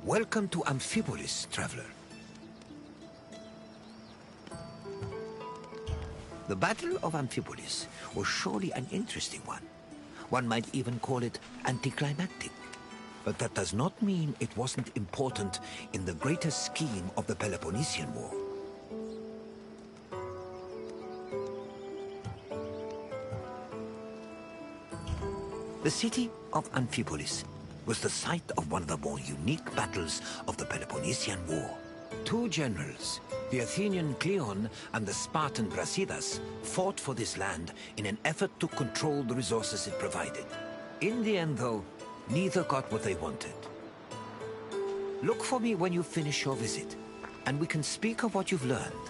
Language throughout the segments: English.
Welcome to Amphipolis, traveler. The Battle of Amphipolis was surely an interesting one. One might even call it anticlimactic. But that does not mean it wasn't important in the greater scheme of the Peloponnesian War. The city of Amphipolis was the site of one of the more unique battles of the Peloponnesian War. Two generals, the Athenian Cleon and the Spartan Brasidas, fought for this land in an effort to control the resources it provided. In the end, though, neither got what they wanted. Look for me when you finish your visit, and we can speak of what you've learned.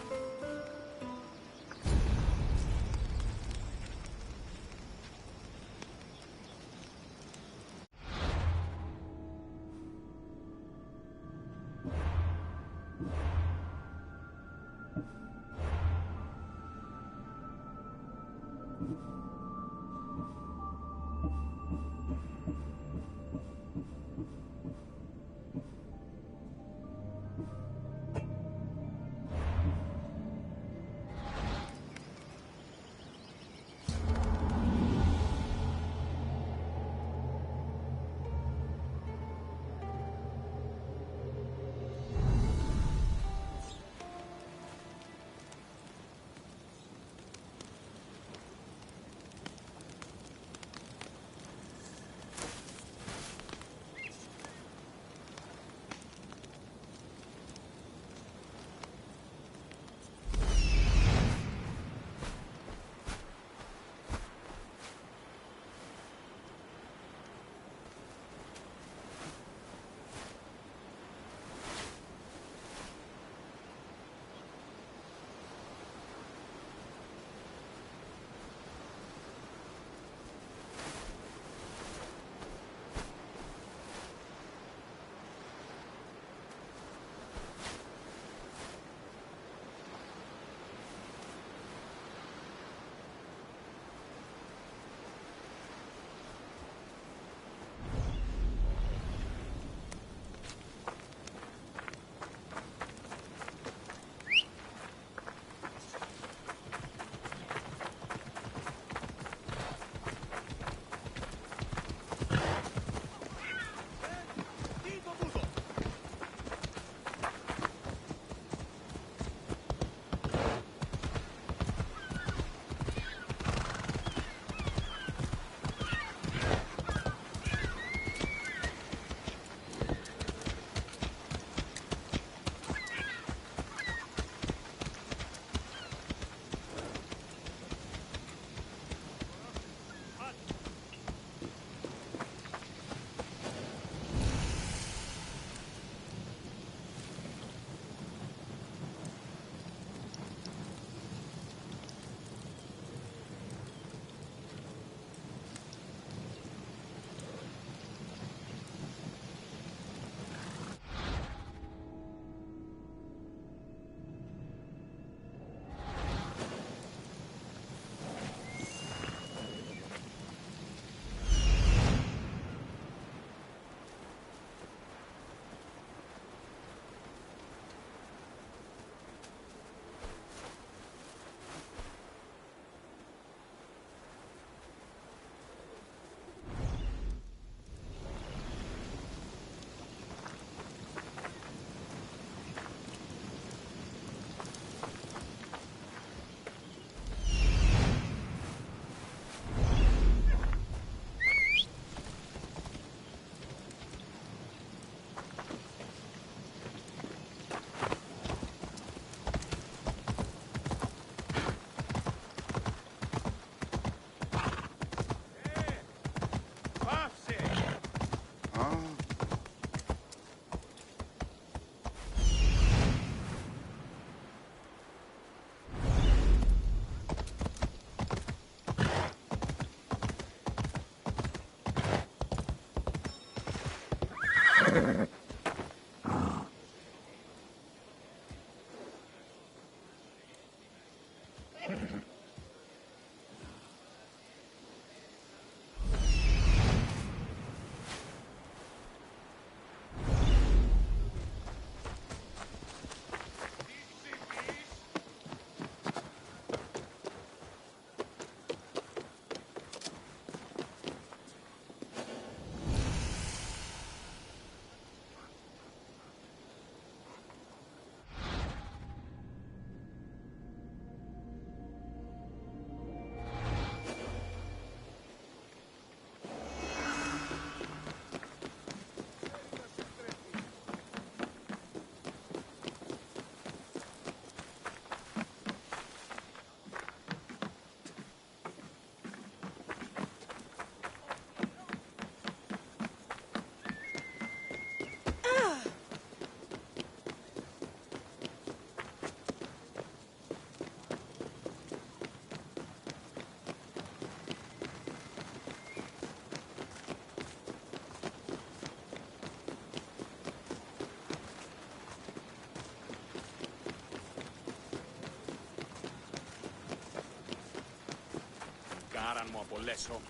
Κονάραν μου απολέσω.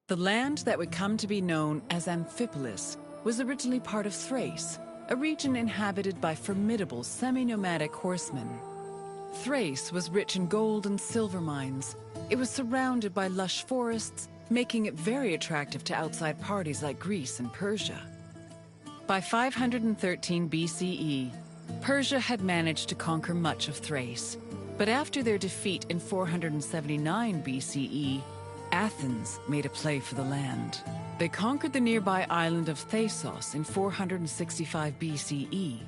The land that would come to be known as Amphipolis was originally part of Thrace, a region inhabited by formidable semi-nomadic horsemen. Thrace was rich in gold and silver mines. It was surrounded by lush forests, making it very attractive to outside parties like Greece and Persia. By 513 BCE, Persia had managed to conquer much of Thrace. But after their defeat in 479 BCE, Athens made a play for the land. They conquered the nearby island of Thasos in 465 BCE,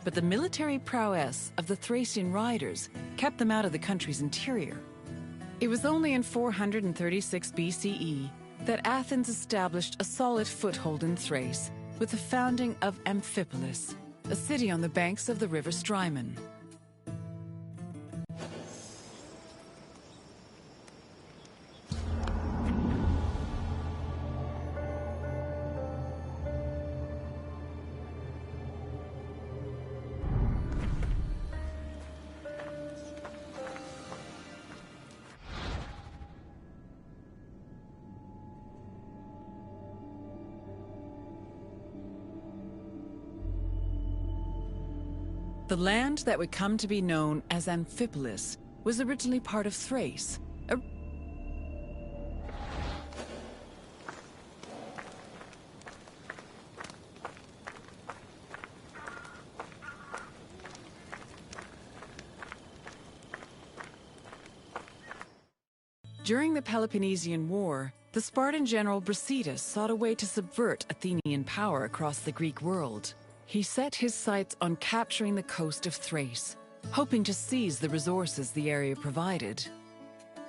but the military prowess of the Thracian riders kept them out of the country's interior. It was only in 436 BCE that Athens established a solid foothold in Thrace with the founding of Amphipolis, a city on the banks of the river Strymon. The land that would come to be known as Amphipolis was originally part of Thrace. During the Peloponnesian War, the Spartan general Brasidas sought a way to subvert Athenian power across the Greek world. He set his sights on capturing the coast of Thrace, hoping to seize the resources the area provided.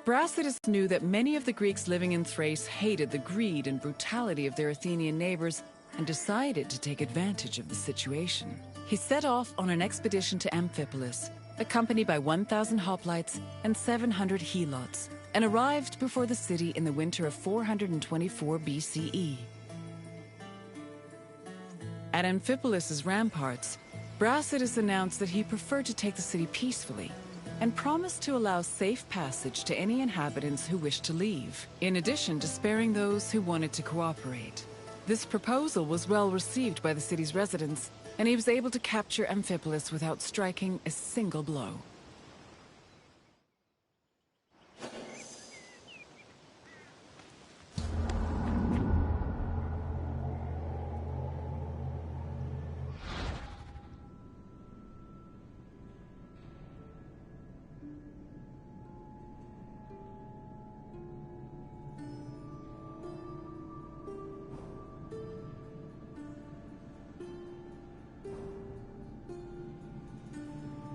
Brasidas knew that many of the Greeks living in Thrace hated the greed and brutality of their Athenian neighbors and decided to take advantage of the situation. He set off on an expedition to Amphipolis, accompanied by 1,000 hoplites and 700 helots, and arrived before the city in the winter of 424 BCE. At Amphipolis' ramparts, Brasidas announced that he preferred to take the city peacefully and promised to allow safe passage to any inhabitants who wished to leave, in addition to sparing those who wanted to cooperate. This proposal was well received by the city's residents, and he was able to capture Amphipolis without striking a single blow.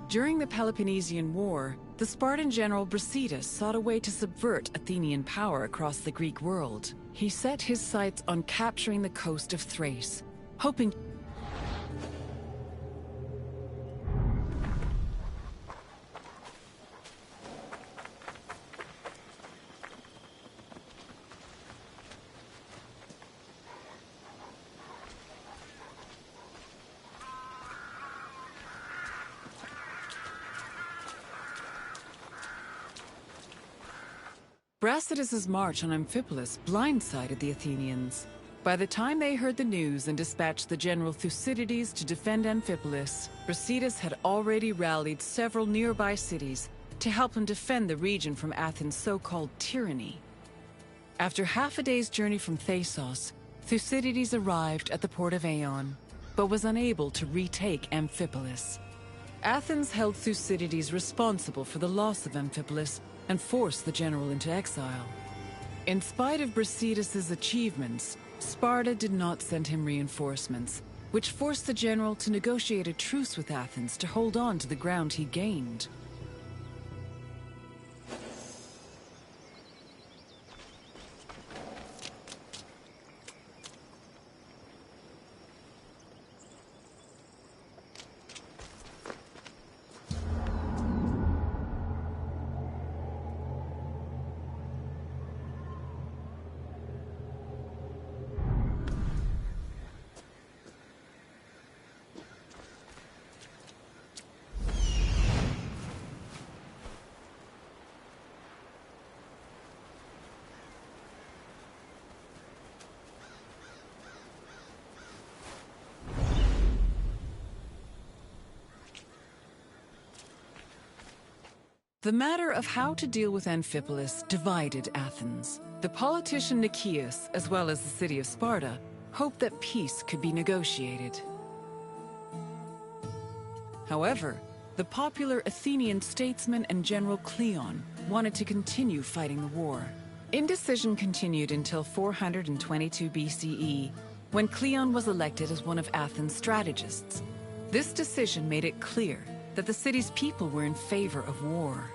During the Peloponnesian War, the Spartan general Brasidas sought a way to subvert Athenian power across the Greek world. He set his sights on capturing the coast of Thrace, hoping Brasidas' march on Amphipolis blindsided the Athenians. By the time they heard the news and dispatched the general Thucydides to defend Amphipolis, Brasidas had already rallied several nearby cities to help him defend the region from Athens' so-called tyranny. After half a day's journey from Thasos, Thucydides arrived at the port of Aeon, but was unable to retake Amphipolis. Athens held Thucydides responsible for the loss of Amphipolis and forced the general into exile. In spite of Brasidas' achievements, Sparta did not send him reinforcements, which forced the general to negotiate a truce with Athens to hold on to the ground he gained. The matter of how to deal with Amphipolis divided Athens. The politician Nicias, as well as the city of Sparta, hoped that peace could be negotiated. However, the popular Athenian statesman and general Cleon wanted to continue fighting the war. Indecision continued until 422 BCE, when Cleon was elected as one of Athens' strategists. This decision made it clear that the city's people were in favor of war.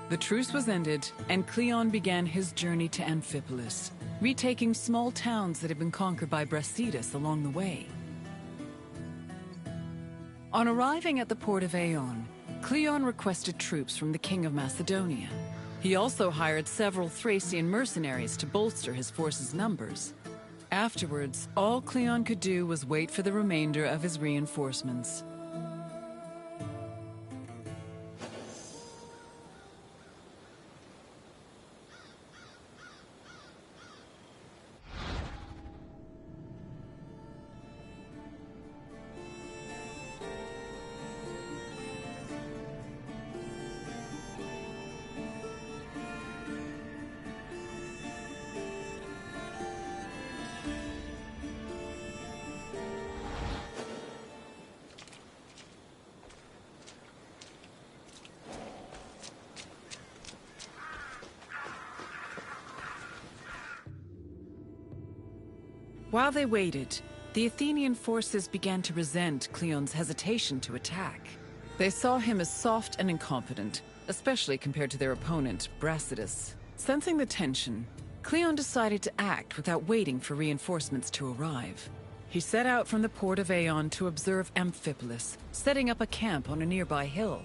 The truce was ended, and Cleon began his journey to Amphipolis, retaking small towns that had been conquered by Brasidas along the way. On arriving at the port of Aeon, Cleon requested troops from the king of Macedonia. He also hired several Thracian mercenaries to bolster his force's numbers. Afterwards, all Cleon could do was wait for the remainder of his reinforcements. While they waited, the Athenian forces began to resent Cleon's hesitation to attack. They saw him as soft and incompetent, especially compared to their opponent, Brasidas. Sensing the tension, Cleon decided to act without waiting for reinforcements to arrive. He set out from the port of Aeon to observe Amphipolis, setting up a camp on a nearby hill.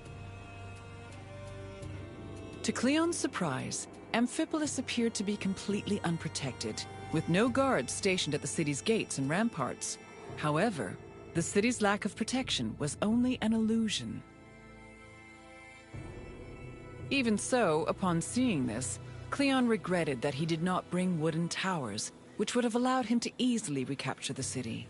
To Cleon's surprise, Amphipolis appeared to be completely unprotected, with no guards stationed at the city's gates and ramparts. However, the city's lack of protection was only an illusion. Even so, upon seeing this, Cleon regretted that he did not bring wooden towers, which would have allowed him to easily recapture the city.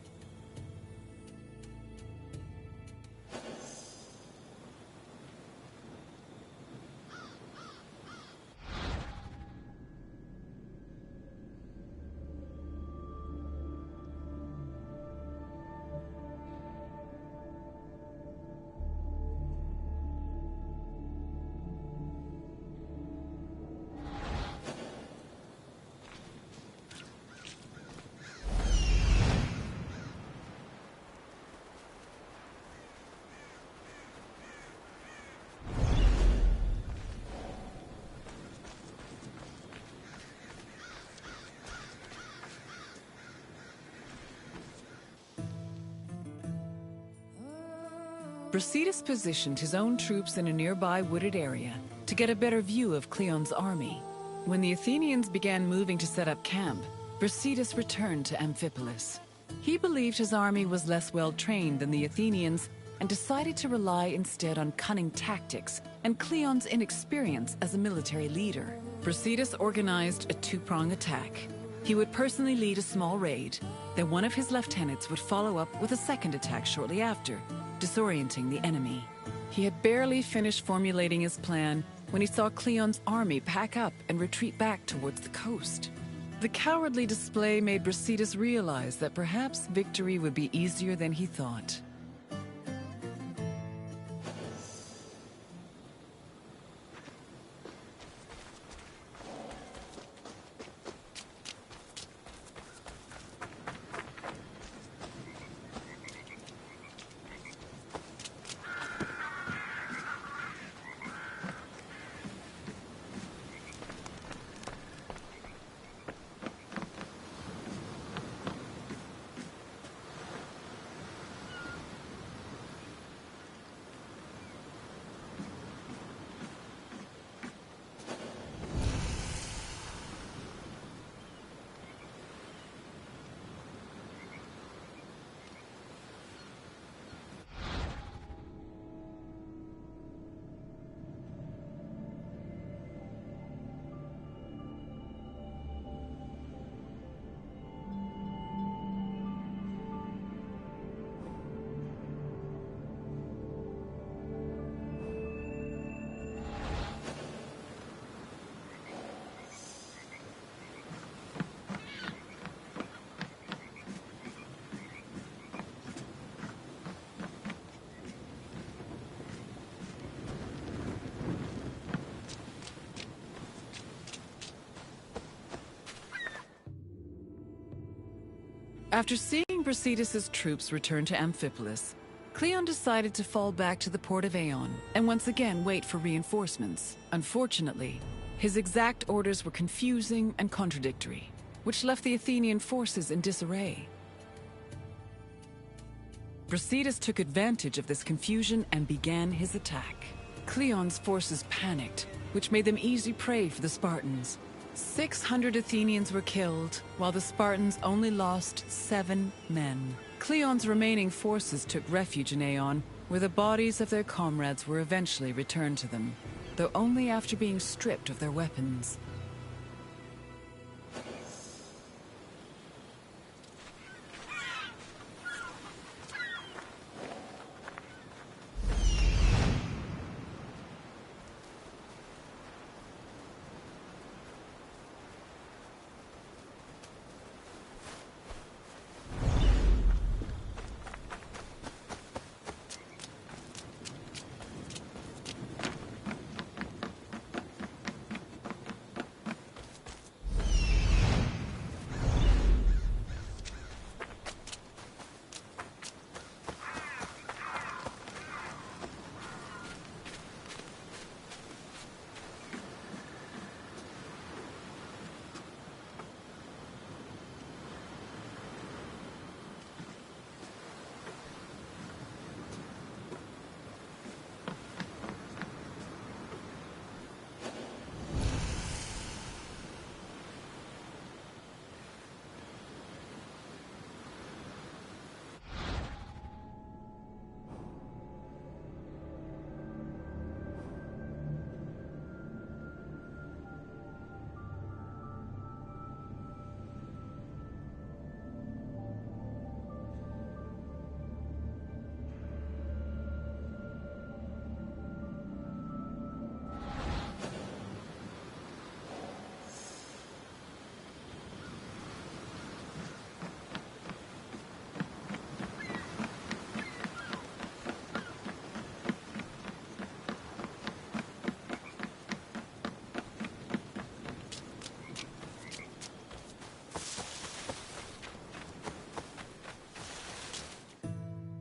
Brasidas positioned his own troops in a nearby wooded area to get a better view of Cleon's army. When the Athenians began moving to set up camp, Brasidas returned to Amphipolis. He believed his army was less well-trained than the Athenians and decided to rely instead on cunning tactics and Cleon's inexperience as a military leader. Brasidas organized a two-pronged attack. He would personally lead a small raid, then one of his lieutenants would follow up with a second attack shortly after, disorienting the enemy. He had barely finished formulating his plan when he saw Cleon's army pack up and retreat back towards the coast. The cowardly display made Brasidas realize that perhaps victory would be easier than he thought. After seeing Brasidas' troops return to Amphipolis, Cleon decided to fall back to the port of Aeon and once again wait for reinforcements. Unfortunately, his exact orders were confusing and contradictory, which left the Athenian forces in disarray. Brasidas took advantage of this confusion and began his attack. Cleon's forces panicked, which made them easy prey for the Spartans. 600 Athenians were killed, while the Spartans only lost 7 men. Cleon's remaining forces took refuge in Aeon, where the bodies of their comrades were eventually returned to them, though only after being stripped of their weapons.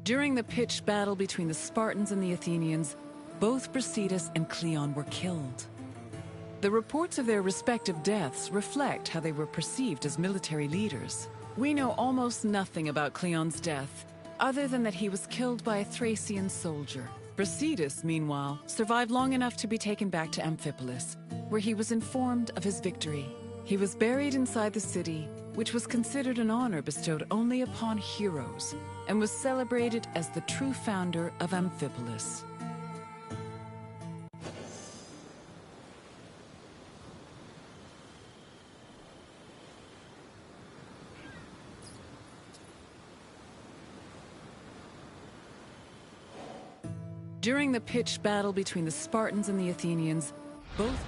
During the pitched battle between the Spartans and the Athenians, both Brasidas and Cleon were killed. The reports of their respective deaths reflect how they were perceived as military leaders. We know almost nothing about Cleon's death, other than that he was killed by a Thracian soldier. Brasidas, meanwhile, survived long enough to be taken back to Amphipolis, where he was informed of his victory. He was buried inside the city, which was considered an honor bestowed only upon heroes, and was celebrated as the true founder of Amphipolis. During the pitched battle between the Spartans and the Athenians, both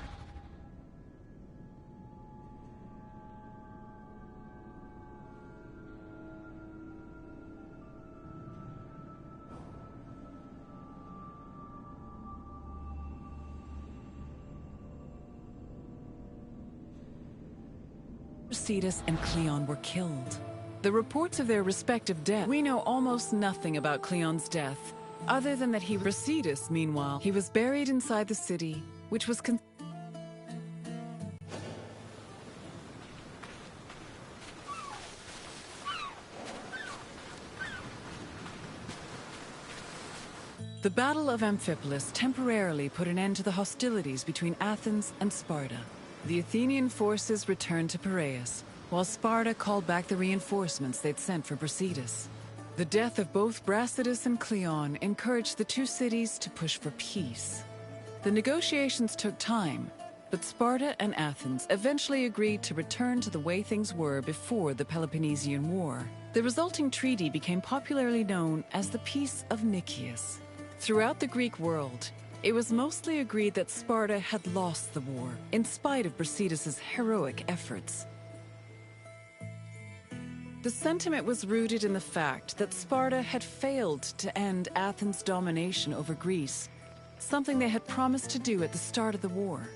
Brasidas and Cleon were killed. The reports of their respective deaths. We know almost nothing about Cleon's death, other than that Brasidas, meanwhile, he was buried inside the city, which was The Battle of Amphipolis temporarily put an end to the hostilities between Athens and Sparta. The Athenian forces returned to Piraeus, while Sparta called back the reinforcements they'd sent for Brasidas. The death of both Brasidas and Cleon encouraged the two cities to push for peace. The negotiations took time, but Sparta and Athens eventually agreed to return to the way things were before the Peloponnesian War. The resulting treaty became popularly known as the Peace of Nicias. Throughout the Greek world, it was mostly agreed that Sparta had lost the war, in spite of Brasidas' heroic efforts. The sentiment was rooted in the fact that Sparta had failed to end Athens' domination over Greece, something they had promised to do at the start of the war.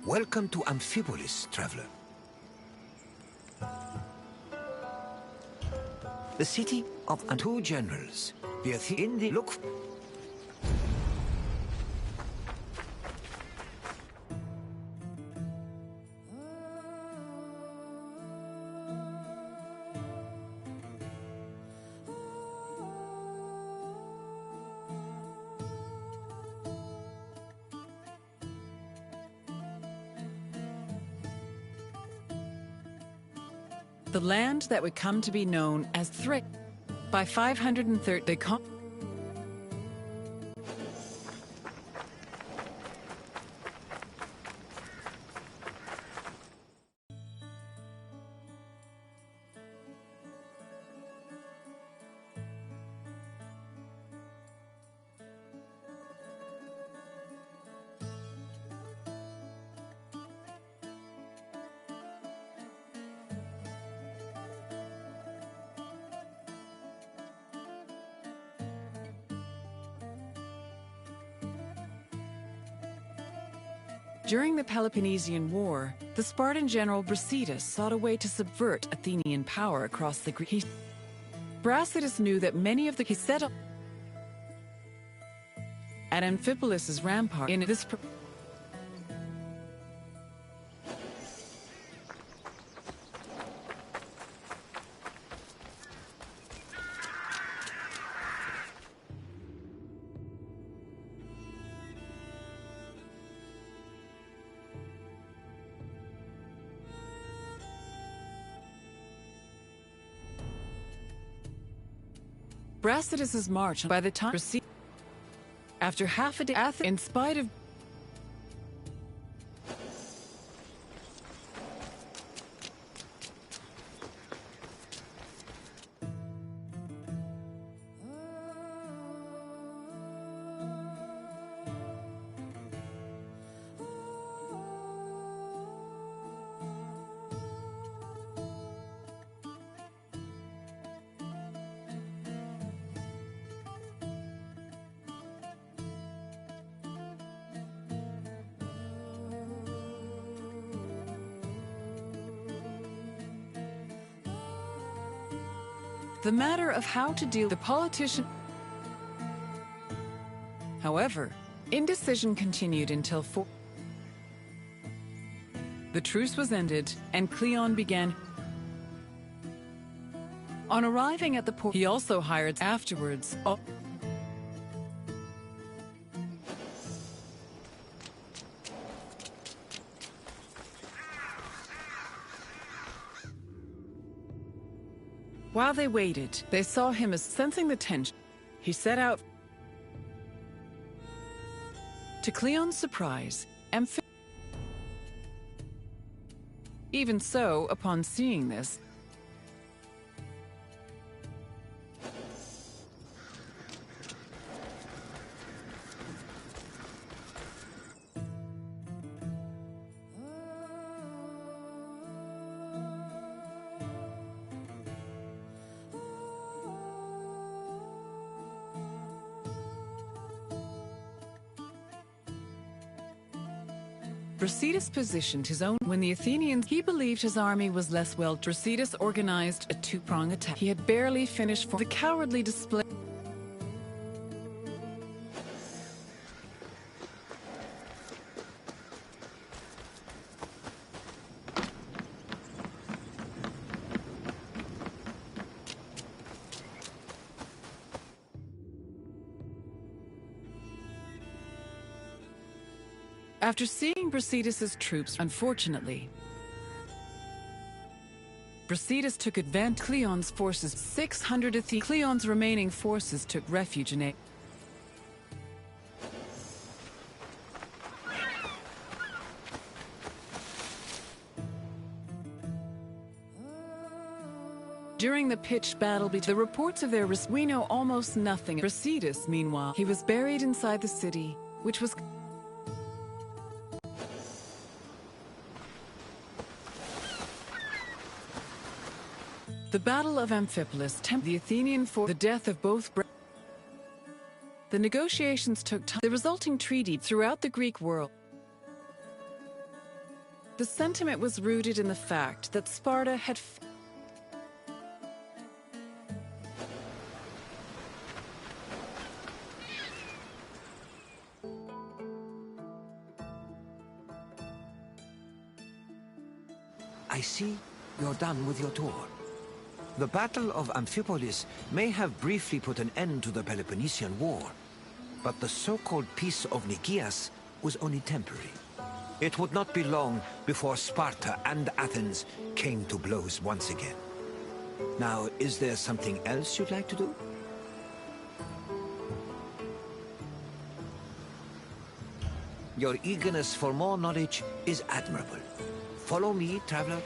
Welcome to Amphipolis, traveler. The city of two generals. We are in the look. The land that would come to be known as Thrace. By 530, they During the Peloponnesian War, the Spartan general Brasidas sought a way to subvert Athenian power across the Greek. Brasidas knew that many of the he settled at Amphipolis' rampart. In this Brasidas' march by the time after half a day, in spite of the matter of how to deal with the politician. However, indecision continued until the truce was ended and Cleon began. On arriving at the port, he also hired afterwards. While they waited, they saw him as sensing the tension. He set out. To Cleon's surprise, even so, upon seeing this, Brasidas positioned his own. When the Athenians, he believed his army was less well. Brasidas organized a two-pronged attack. He had barely finished for the cowardly display. After seeing Brasidas' troops, unfortunately, Brasidas took advantage. Cleon's forces, 600 Athenians. Cleon's remaining forces took refuge in During the pitched battle between the reports of their we know almost nothing. Brasidas, meanwhile, he was buried inside the city, which was the Battle of Amphipolis. The Athenian for the death of both. The negotiations took time. The resulting treaty throughout the Greek world. The sentiment was rooted in the fact that Sparta had I see you're done with your tour. The Battle of Amphipolis may have briefly put an end to the Peloponnesian War, but the so-called Peace of Nikias was only temporary. It would not be long before Sparta and Athens came to blows once again. Now, is there something else you'd like to do? Your eagerness for more knowledge is admirable. Follow me, traveler.